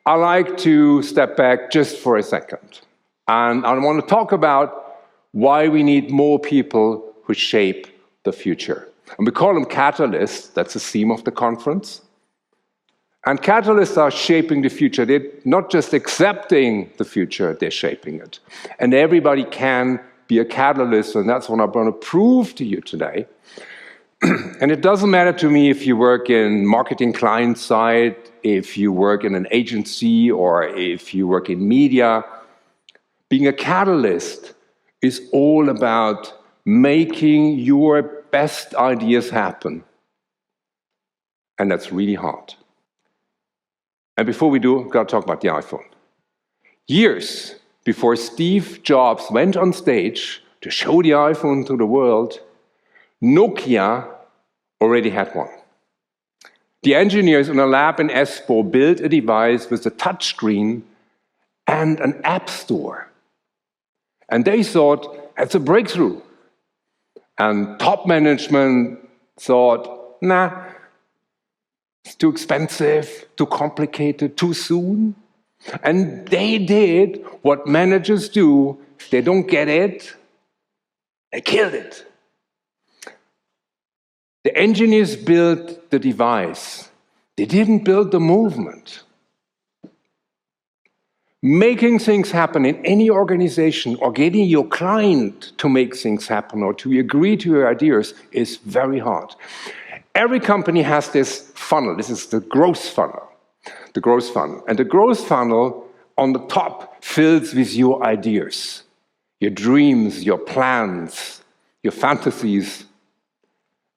I like to step back just for a second. And I want to talk about why we need more people who shape the future. And we call them catalysts. That's the theme of the conference. And catalysts are shaping the future. They're not just accepting the future, they're shaping it. And everybody can be a catalyst, and that's what I'm going to prove to you today. And it doesn't matter to me if you work in marketing client side, if you work in an agency, or if you work in media. Being a catalyst is all about making your best ideas happen. And that's really hard. And before we do, I've got to talk about the iPhone. Years before Steve Jobs went on stage to show the iPhone to the world, Nokia already had one. The engineers in a lab in Espoo built a device with a touchscreen and an app store. And they thought, it's a breakthrough. And top management thought, nah, it's too expensive, too complicated, too soon. And they did what managers do. If they don't get it, they killed it. The engineers built the device. They didn't build the movement. Making things happen in any organization or getting your client to make things happen or to agree to your ideas is very hard. Every company has this funnel. This is the growth funnel. The growth funnel. And the growth funnel on the top fills with your ideas, your dreams, your plans, your fantasies.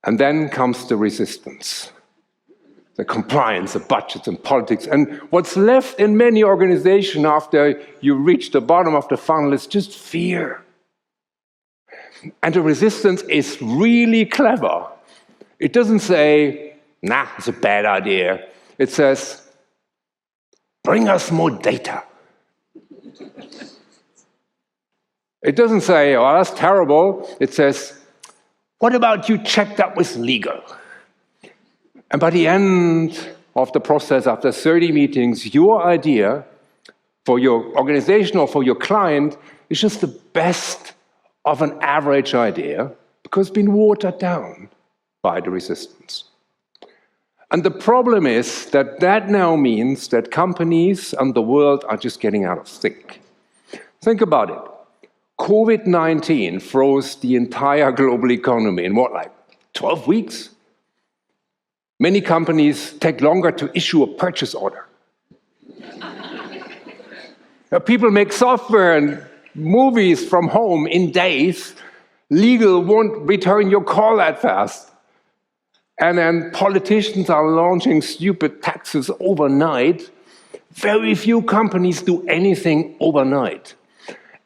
And then comes the resistance, the compliance, the budgets and politics. And what's left in many organizations after you reach the bottom of the funnel is just fear. And the resistance is really clever. It doesn't say, nah, it's a bad idea. It says, bring us more data. It doesn't say, oh, that's terrible. It says, what about you check that with legal? And by the end of the process, after 30 meetings, your idea for your organization or for your client is just the best of an average idea because it's been watered down by the resistance. And the problem is that that now means that companies and the world are just getting out of sync. Think about it. COVID-19 froze the entire global economy in what, like 12 weeks? Many companies take longer to issue a purchase order. People make software and movies from home in days. Legal won't return your call that fast. And then politicians are launching stupid taxes overnight. Very few companies do anything overnight.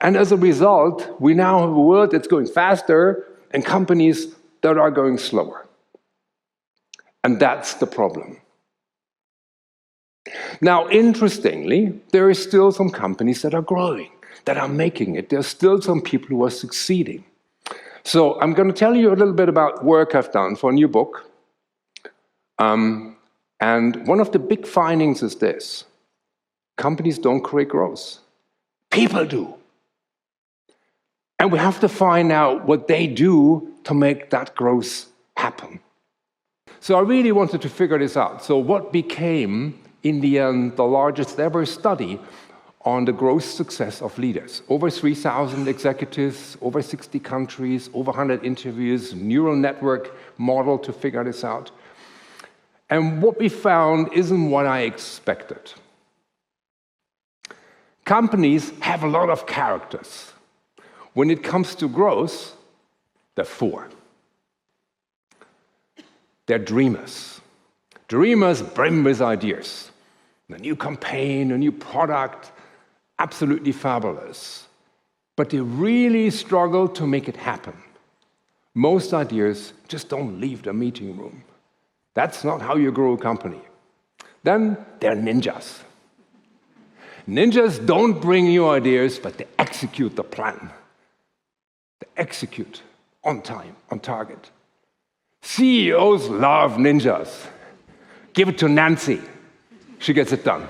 And as a result, we now have a world that's going faster and companies that are going slower. And that's the problem. Now, interestingly, there are still some companies that are growing, that are making it. There's still some people who are succeeding. So I'm going to tell you a little bit about work I've done for a new book. And one of the big findings is this. Companies don't create growth. People do. And we have to find out what they do to make that growth happen. So I really wanted to figure this out. So what became, in the end, the largest ever study on the growth success of leaders? Over 3,000 executives, over 60 countries, over 100 interviews, neural network model to figure this out. And what we found isn't what I expected. Companies have a lot of characters. When it comes to growth, there are four. They're dreamers. Dreamers brim with ideas. A new campaign, a new product, absolutely fabulous. But they really struggle to make it happen. Most ideas just don't leave the meeting room. That's not how you grow a company. Then they're ninjas. Ninjas don't bring new ideas, but they execute the plan. They execute on time, on target. CEOs love ninjas. Give it to Nancy. she gets it done.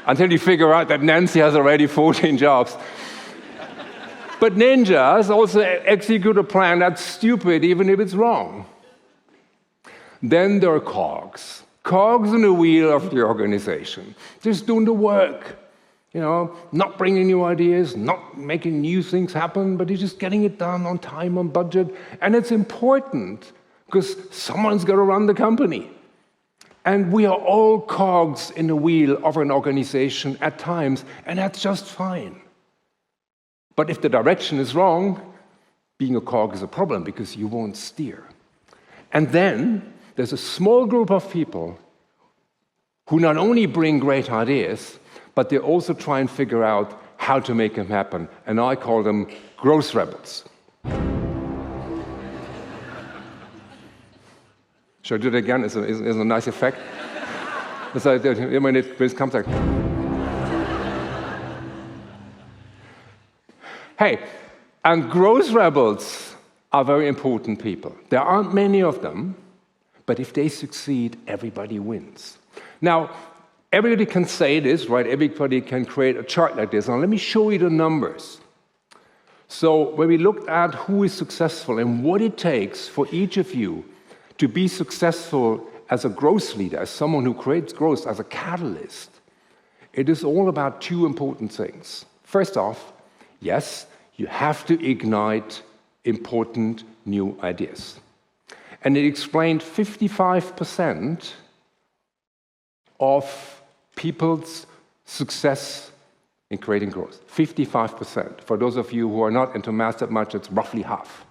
Until you figure out that Nancy has already 14 jobs. But ninjas also execute a plan that's stupid, even if it's wrong. Then there are cogs. Cogs in the wheel of the organization. Just doing the work. Not bringing new ideas, not making new things happen, but just getting it done on time, on budget. And it's important, because someone's got to run the company. And we are all cogs in the wheel of an organization at times, and that's just fine. But if the direction is wrong, being a cog is a problem because you won't steer. And then there's a small group of people who not only bring great ideas, but they also try and figure out how to make them happen. And I call them growth rebels. Should I do it again? Is a nice effect? When it comes like... Hey, and growth rebels are very important people. There aren't many of them, but if they succeed, everybody wins. Now, everybody can say this, right? Everybody can create a chart like this. Now, let me show you the numbers. So when we looked at who is successful and what it takes for each of you to be successful as a growth leader, as someone who creates growth, as a catalyst, it is all about two important things. First off, yes, you have to ignite important new ideas. And it explained 55% of people's success in creating growth. 55%. For those of you who are not into math that much, it's roughly half.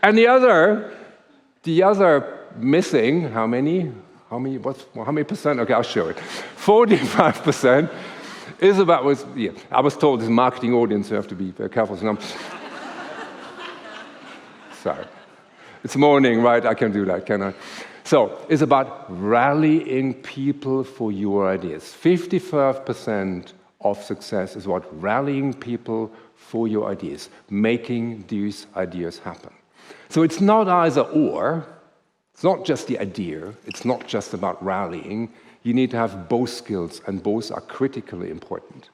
And the other missing, how many percent? Okay, I'll show it. 45% is about, I was told this marketing audience, so you have to be very careful. Sorry. It's morning, right? I can do that, can I? So it's about rallying people for your ideas. 55% of success is about rallying people for your ideas, making these ideas happen. So it's not either or. It's not just the idea. It's not just about rallying. You need to have both skills, and both are critically important.